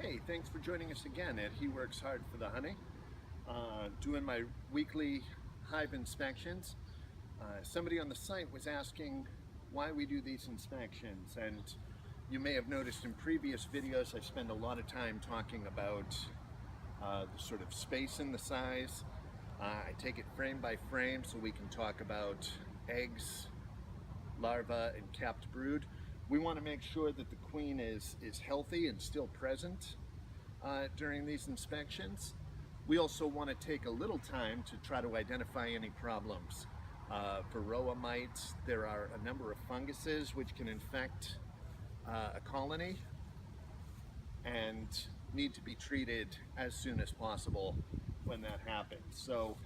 Hey, thanks for joining us again at He Works Hard for the Honey. Doing my weekly hive inspections. Somebody on the site was asking why we do these inspections, and you may have noticed in previous videos I spend a lot of time talking about the sort of space and the size. I take it frame by frame so we can talk about eggs, larvae, and capped brood. We want to make sure that the queen is healthy and still present during these inspections. We also want to take a little time to try to identify any problems. Varroa mites, there are a number of funguses which can infect a colony and need to be treated as soon as possible when that happens. So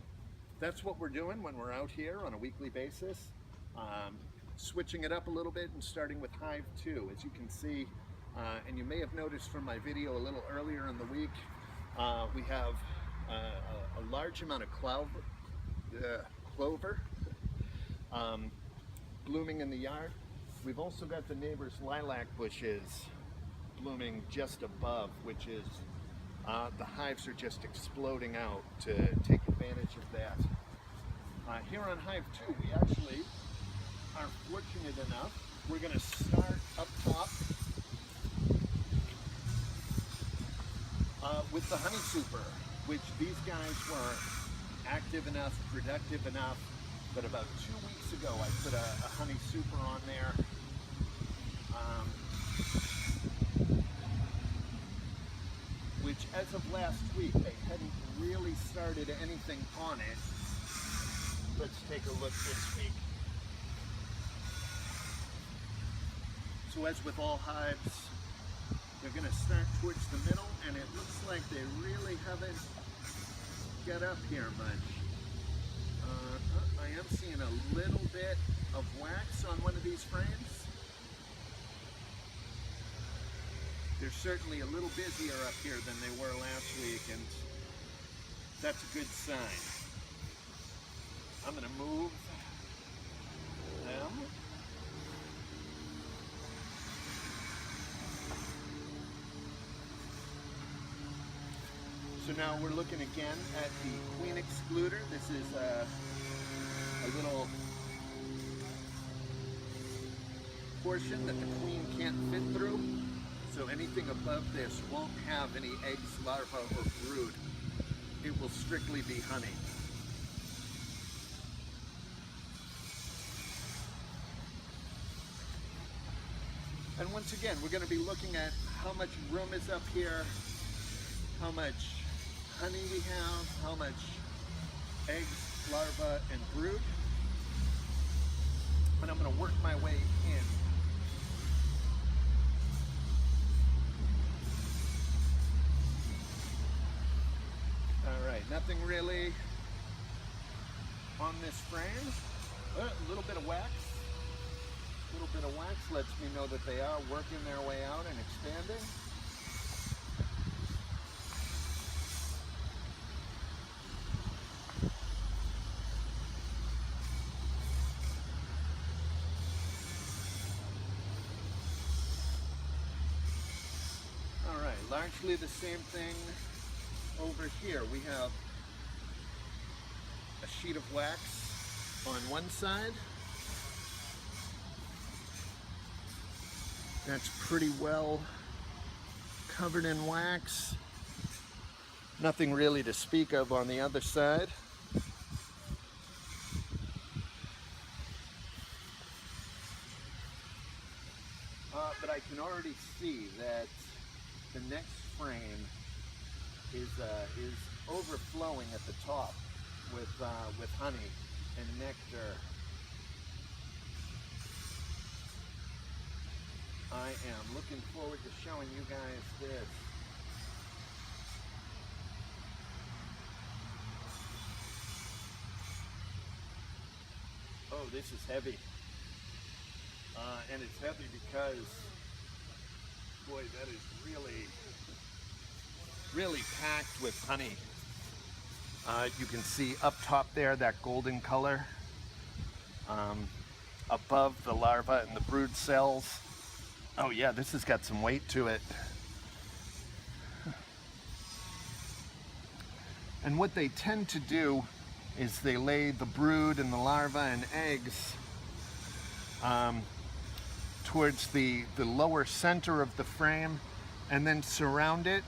that's what we're doing when we're out here on a weekly basis. Switching it up a little bit and starting with Hive 2. As you can see, and you may have noticed from my video a little earlier in the week, we have a large amount of clover blooming in the yard. We've also got the neighbor's lilac bushes blooming just above, which is the hives are just exploding out to take advantage of that. Here on Hive 2, we actually are fortunate enough, we're going to start up top with the honey super, which these guys were active enough, productive enough, that about 2 weeks ago I put a honey super on there. Which as of last week, they hadn't really started anything on it. Let's take a look this week. So as with all hives, they're going to start towards the middle, and it looks like they really haven't got up here much. I am seeing a little bit of wax on one of these frames. They're certainly a little busier up here than they were last week, and that's a good sign. I'm going to move them. So now we're looking again at the queen excluder. This is a little portion that the queen can't fit through. So anything above this won't have any eggs, larvae, or brood. It will strictly be honey. And once again, we're going to be looking at how much room is up here, how much honey we have, how much eggs, larvae, and brood. And I'm going to work my way in. Alright, nothing really on this frame. A little bit of wax. A little bit of wax lets me know that they are working their way out and expanding. Largely the same thing over here. We have a sheet of wax on one side. That's pretty well covered in wax. Nothing really to speak of on the other side. But I can already see that the next frame is overflowing at the top with honey and nectar. I am looking forward to showing you guys this. Oh, this is heavy. And it's heavy because, boy, that is really packed with honey. You can see up top there that golden color above the larva and the brood cells. Oh yeah, this has got some weight to it. And what they tend to do is they lay the brood and the larvae and eggs towards the lower center of the frame, and then surround it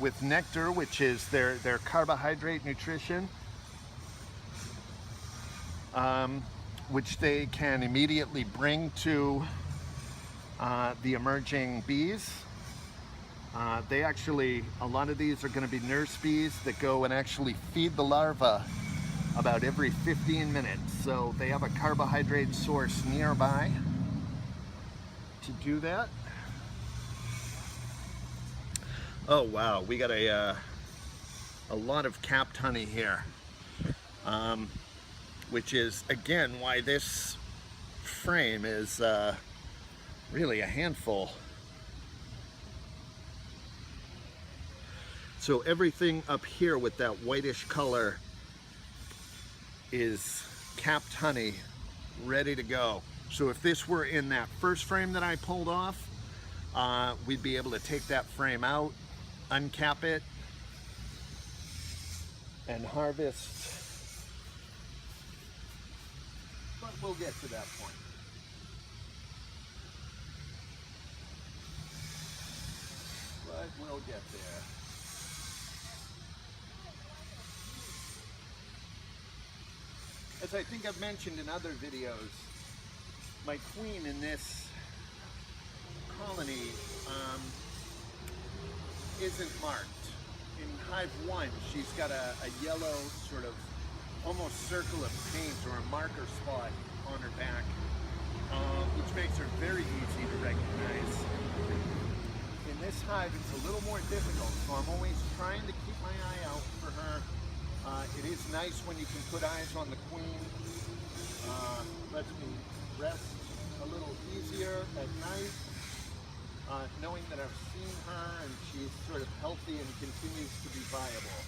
with nectar, which is their carbohydrate nutrition, which they can immediately bring to the emerging bees. They actually, a lot of these are going to be nurse bees that go and actually feed the larva about every 15 minutes. So they have a carbohydrate source nearby to do that. Oh wow, we got a lot of capped honey here, which is again why this frame is really a handful. So everything up here with that whitish color is capped honey, ready to go. So if this were in that first frame that I pulled off, we'd be able to take that frame out, uncap it, and harvest. But we'll get to that point. But we'll get there. As I think I've mentioned in other videos, my queen in this colony isn't marked. In Hive 1, she's got a yellow sort of almost circle of paint or a marker spot on her back, which makes her very easy to recognize. In this hive, it's a little more difficult, so I'm always trying to keep my eye out for her. It is nice when you can put eyes on the queen. Lets me rest a little easier at night, knowing that I've seen her and she's sort of healthy and continues to be viable.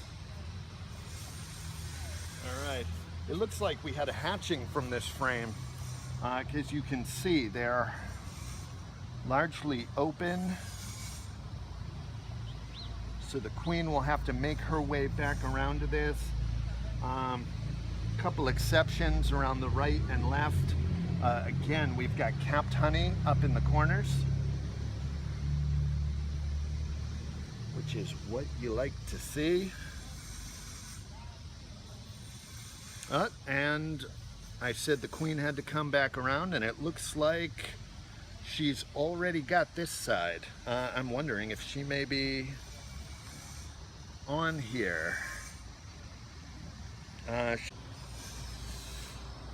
All right, it looks like we had a hatching from this frame, because you can see they're largely open. So the queen will have to make her way back around to this. Couple exceptions around the right and left. Again, we've got capped honey up in the corners, which is what you like to see. And I said the queen had to come back around, and it looks like she's already got this side. I'm wondering if she may be on here.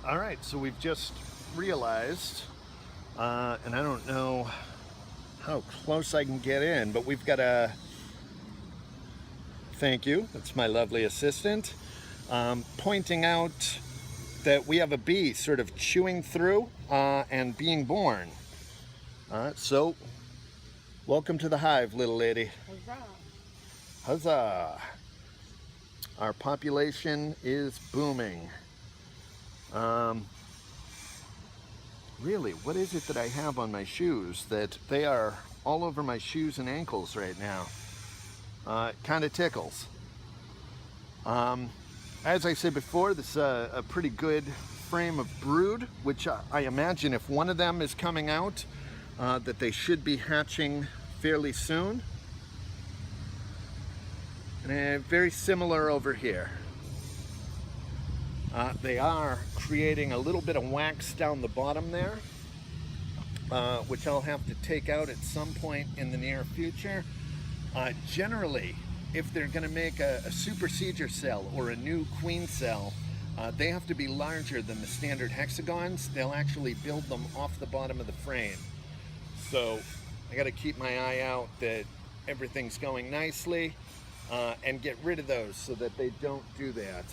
All right, so we've just realized, and I don't know how close I can get in, but we've got a, thank you, that's my lovely assistant, pointing out that we have a bee sort of chewing through and being born. So, welcome to the hive, little lady. Huzzah! Huzzah! Our population is booming. Really, what is it that I have on my shoes that they are all over my shoes and ankles right now? It kind of tickles. As I said before, this is a pretty good frame of brood, which I imagine if one of them is coming out, that they should be hatching fairly soon. And very similar over here. They are creating a little bit of wax down the bottom there, which I'll have to take out at some point in the near future. Generally, if they're going to make a supersedure cell or a new queen cell, they have to be larger than the standard hexagons. They'll actually build them off the bottom of the frame. So I got to keep my eye out that everything's going nicely, and get rid of those so that they don't do that.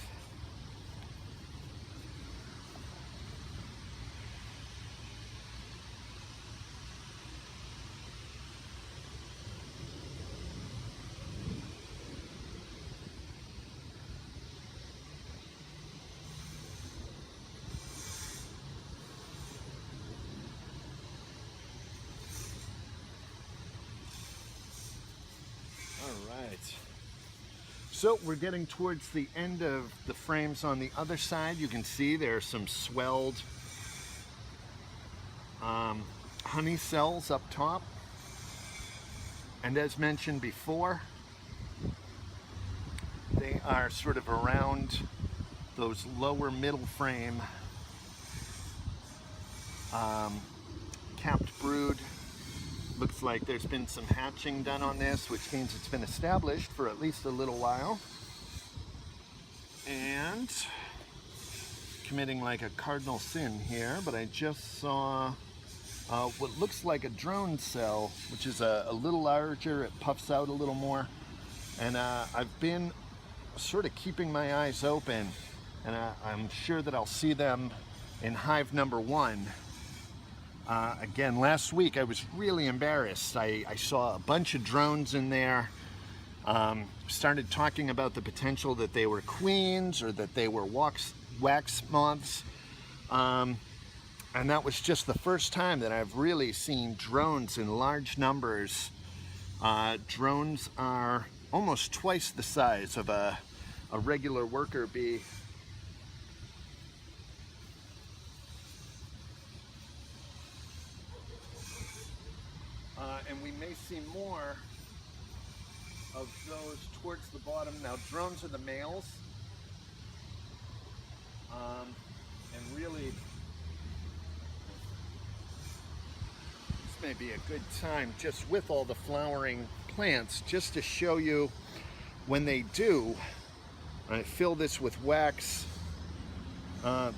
All right. So we're getting towards the end of the frames on the other side. You can see there are some swelled honey cells up top. And as mentioned before, they are sort of around those lower middle frame capped brood. Looks like there's been some hatching done on this, which means it's been established for at least a little while. And committing like a cardinal sin here, but I just saw what looks like a drone cell, which is a little larger. It puffs out a little more. And I've been sort of keeping my eyes open, and I'm sure that I'll see them in hive number 1. Again, last week I was really embarrassed. I saw a bunch of drones in there, started talking about the potential that they were queens or that they were wax moths. And that was just the first time that I've really seen drones in large numbers. Drones are almost twice the size of a regular worker bee. And we may see more of those towards the bottom. Now, drones are the males. And really, this may be a good time, just with all the flowering plants, just to show you when they do. I fill this with wax.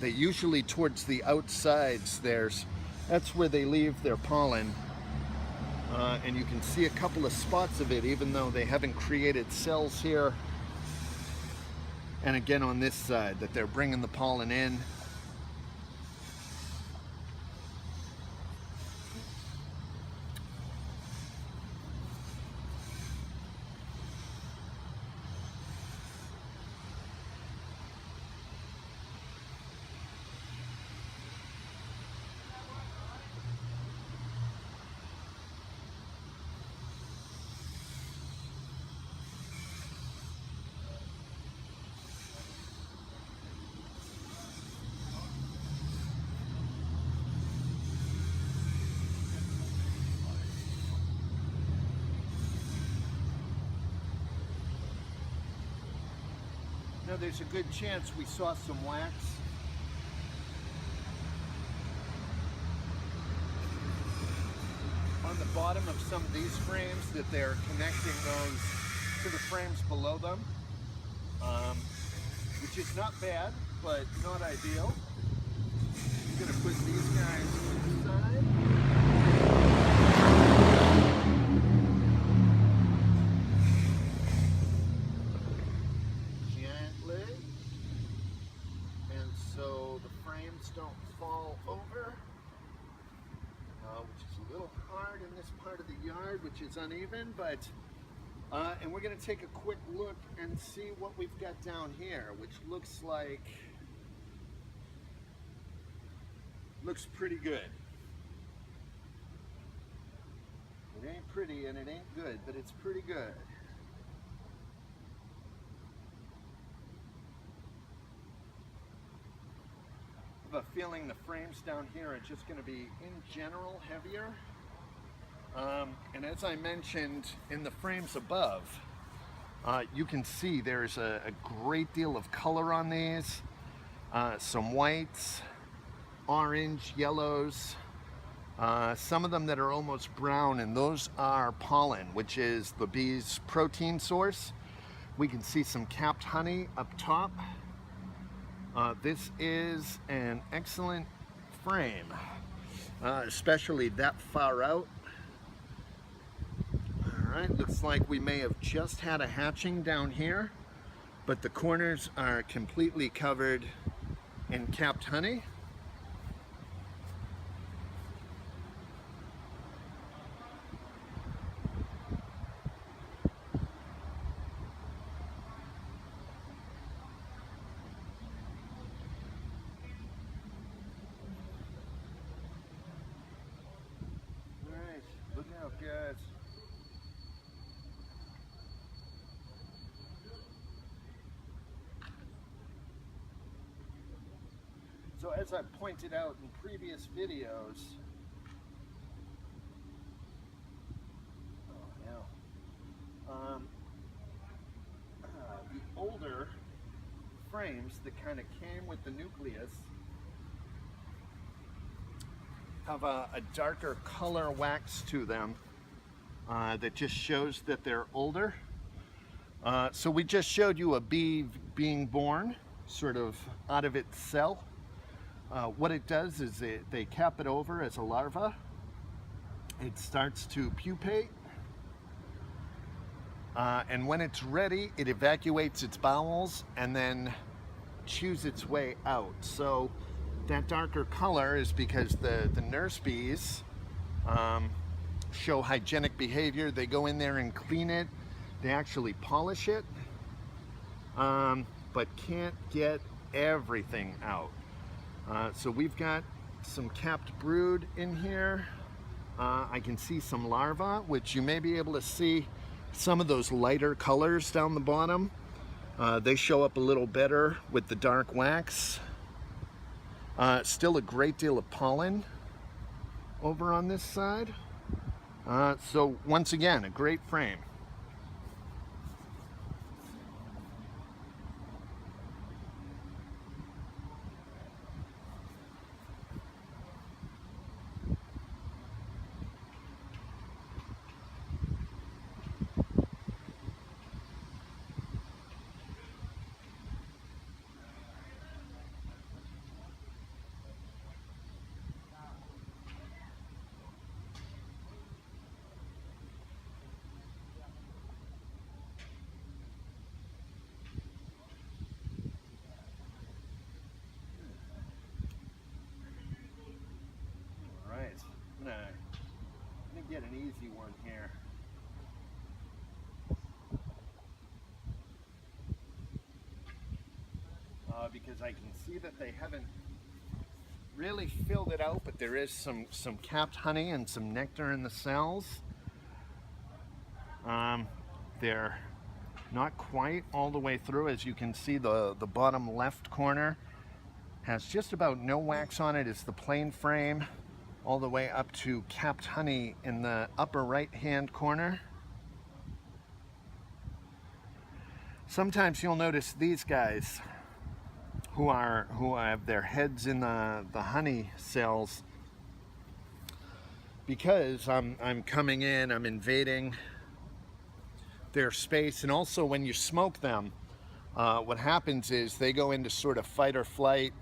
They usually towards the outsides, that's where they leave their pollen. And you can see a couple of spots of it, even though they haven't created cells here. And again on this side, that they're bringing the pollen in. Now there's a good chance we saw some wax. On the bottom of some of these frames, that they're connecting those to the frames below them, which is not bad, but not ideal. I'm going to put these guys to the side. Don't fall over, which is a little hard in this part of the yard, which is uneven, but and we're going to take a quick look and see what we've got down here, which looks pretty good. It ain't pretty and it ain't good, but it's pretty good. I have a feeling the frames down here are just going to be, in general, heavier. And as I mentioned, in the frames above, you can see there's a great deal of color on these. Some whites, orange, yellows, some of them that are almost brown, and those are pollen, which is the bee's protein source. We can see some capped honey up top. This is an excellent frame, especially that far out. All right, looks like we may have just had a hatching down here, but the corners are completely covered in capped honey. Look out, guys. So as I pointed out in previous videos, the older frames that kind of came with the nucleus have a darker color wax to them that just shows that they're older. So we just showed you a bee being born sort of out of its cell. What it does is they cap it over as a larva. It starts to pupate. And when it's ready, it evacuates its bowels and then chews its way out. So that darker color is because the nurse bees show hygienic behavior. They go in there and clean it. They actually polish it, but can't get everything out. So we've got some capped brood in here. I can see some larvae, which you may be able to see some of those lighter colors down the bottom. They show up a little better with the dark wax. Still a great deal of pollen over on this side. So once again, a great frame. I'm gonna get an easy one here. Because I can see that they haven't really filled it out, but there is some capped honey and some nectar in the cells. They're not quite all the way through. As you can see, the bottom left corner has just about no wax on it. It's the plain frame, all the way up to capped honey in the upper right hand corner. Sometimes you'll notice these guys who have their heads in the honey cells, because I'm coming in, I'm invading their space. And also when you smoke them, what happens is they go into sort of fight or flight.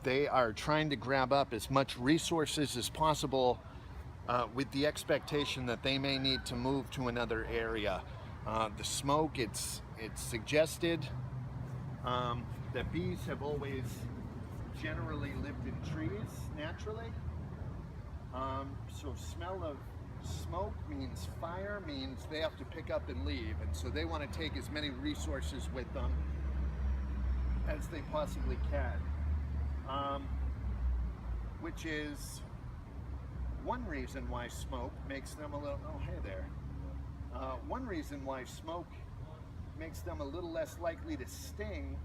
They are trying to grab up as much resources as possible with the expectation that they may need to move to another area. The smoke, it's suggested that bees have always generally lived in trees naturally. So smell of smoke means fire, means they have to pick up and leave. And so they want to take as many resources with them as they possibly can. Which is one reason why smoke makes them a little, oh hey there. One reason why smoke makes them a little less likely to sting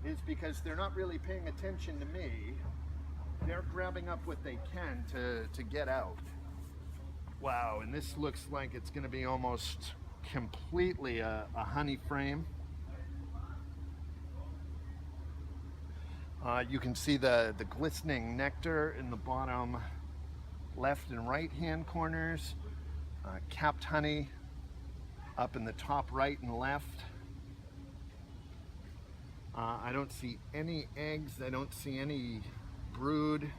is because they're not really paying attention to me. They're grabbing up what they can to get out. Wow, and this looks like it's going to be almost completely a honey frame. You can see the glistening nectar in the bottom left and right hand corners. Capped honey up in the top right and left. I don't see any eggs. I don't see any brood.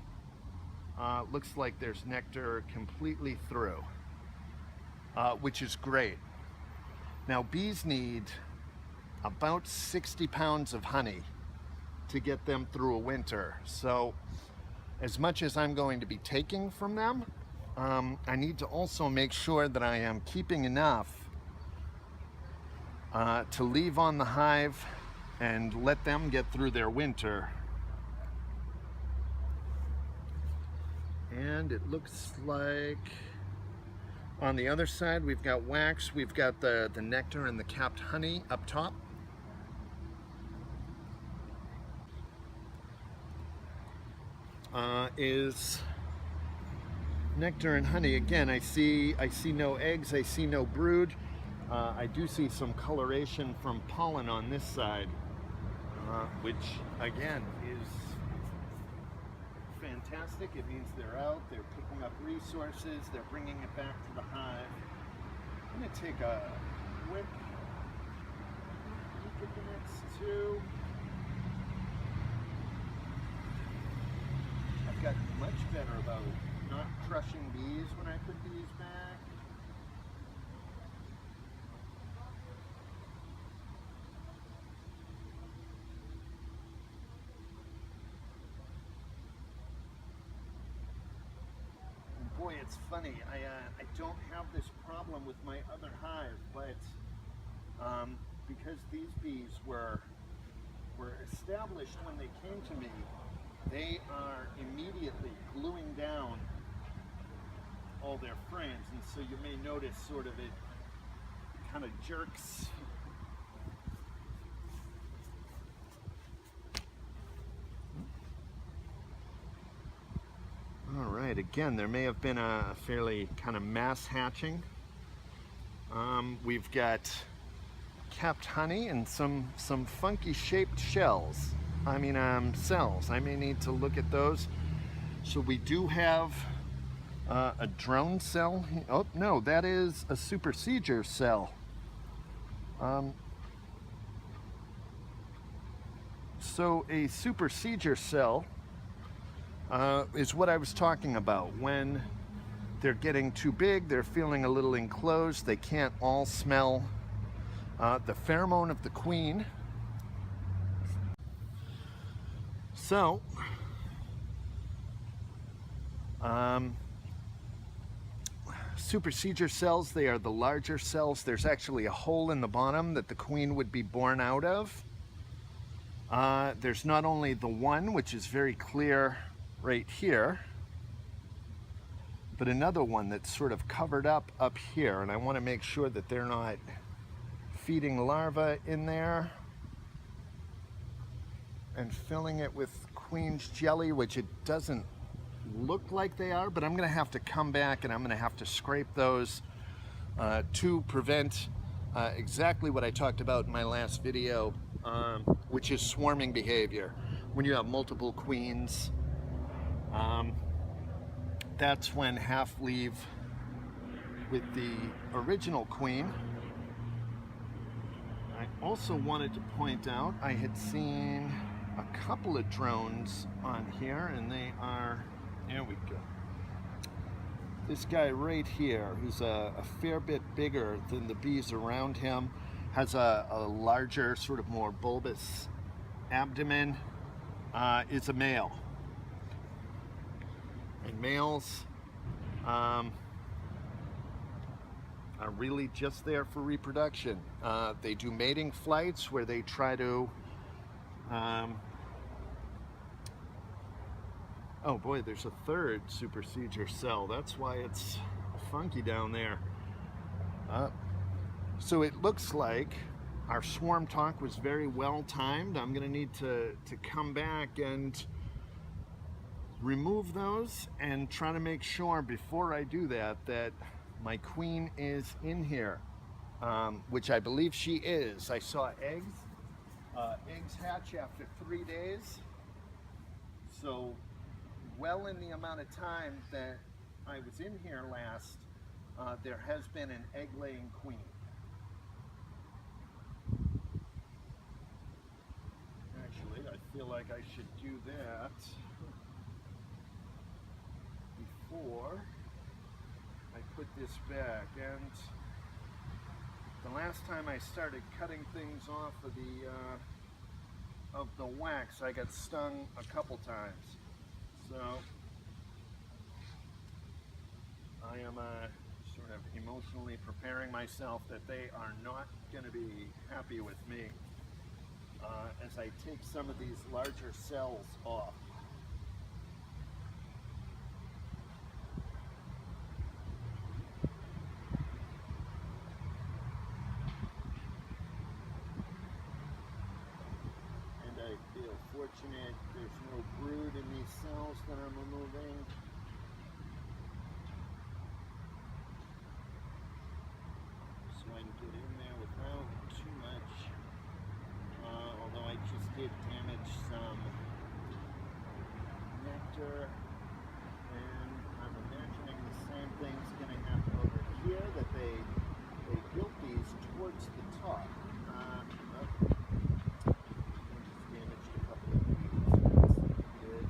Looks like there's nectar completely through, which is great. Now bees need about 60 pounds of honey to get them through a winter. So as much as I'm going to be taking from them, I need to also make sure that I am keeping enough to leave on the hive and let them get through their winter. And it looks like on the other side we've got wax, we've got the nectar and the capped honey up top. is nectar and honey. Again, I see no eggs, I see no brood. I do see some coloration from pollen on this side, which again is fantastic. It means they're out, they're picking up resources, they're bringing it back to the hive. I'm going to take a quick look at the next two. I've gotten much better about not crushing bees when I put these back. Boy, it's funny. I don't have this problem with my other hive, but because these bees were established when they came to me, they are immediately gluing down all their frames, and so you may notice sort of it kind of jerks. All right, again, there may have been a fairly kind of mass hatching. We've got capped honey and some funky shaped shells. Cells. I may need to look at those. So we do have a drone cell. Oh, no, that is a supersedure cell. So a supersedure cell is what I was talking about. When they're getting too big, they're feeling a little enclosed, they can't all smell the pheromone of the queen. So, supersedure cells, they are the larger cells. There's actually a hole in the bottom that the queen would be born out of. There's not only the one, which is very clear right here, but another one that's sort of covered up here, and I want to make sure that they're not feeding larvae in there and filling it with queen's jelly, which it doesn't look like they are, but I'm going to have to come back and I'm going to have to scrape those to prevent exactly what I talked about in my last video, which is swarming behavior. When you have multiple queens, that's when half leave with the original queen. I also wanted to point out I had seen a couple of drones on here, and they are, there we go. This guy right here, who's a fair bit bigger than the bees around him, has a larger, sort of more bulbous abdomen, is a male. And males are really just there for reproduction. They do mating flights where they try to oh boy, there's a third supersedure cell. That's why it's funky down there. So it looks like our swarm talk was very well timed. I'm gonna need to come back and remove those and try to make sure before I do that my queen is in here, which I believe she is. I saw eggs. Eggs hatch after 3 days. So well in the amount of time that I was in here last, there has been an egg-laying queen. Actually, I feel like I should do that before I put this back. And the last time I started cutting things off of the wax, I got stung a couple times. So I am sort of emotionally preparing myself that they are not going to be happy with me as I take some of these larger cells off. And I feel fortunate there's no brood including these cells that I'm removing. So I can get in there without too much. Although I just did damage some nectar, and I'm imagining the same thing's going to happen over here, that they built these towards the top. I just damaged a couple of bees. That's good.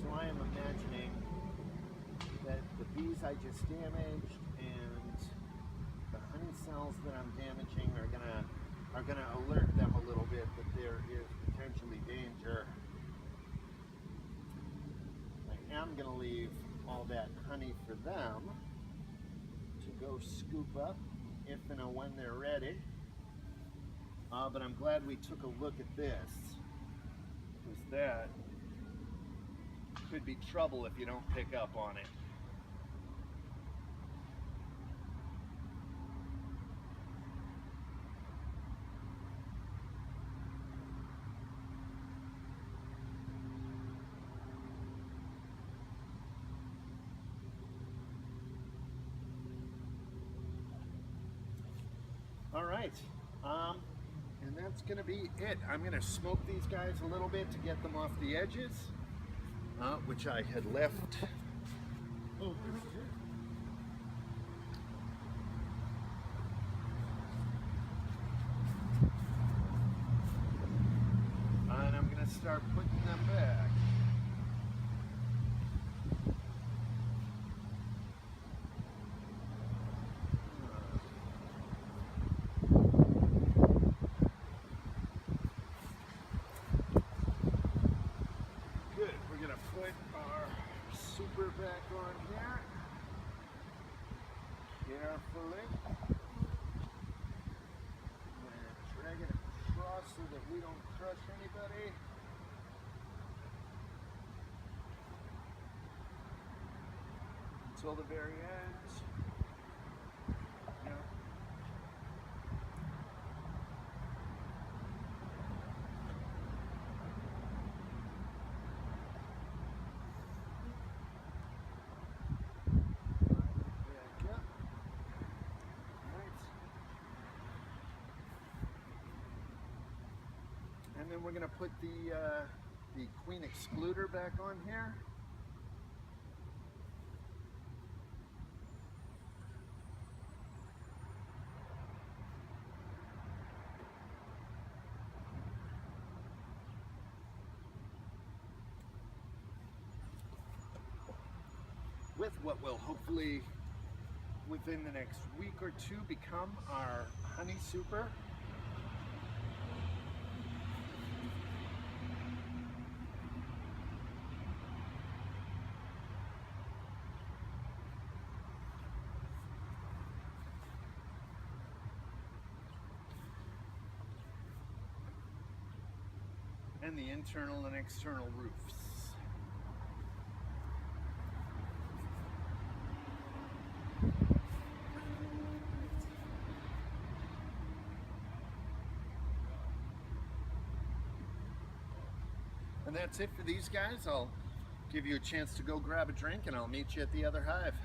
So I am imagining that the bees I just damaged and the honey cells that I'm damaging are gonna alert them a little bit that there is potentially danger. I am gonna leave all that honey for them to go scoop up if and when they're ready. But I'm glad we took a look at this, because that could be trouble if you don't pick up on it. All right, and that's gonna be it. I'm gonna smoke these guys a little bit to get them off the edges, which I had left over here. And I'm gonna start putting them back. Put our super back on here carefully and drag it across so that we don't crush anybody. Until the very end. Yeah. And then we're going to put the queen excluder back on here. With what will hopefully within the next week or two become our honey super. And the internal and external roofs. And that's it for these guys. I'll give you a chance to go grab a drink and I'll meet you at the other hive.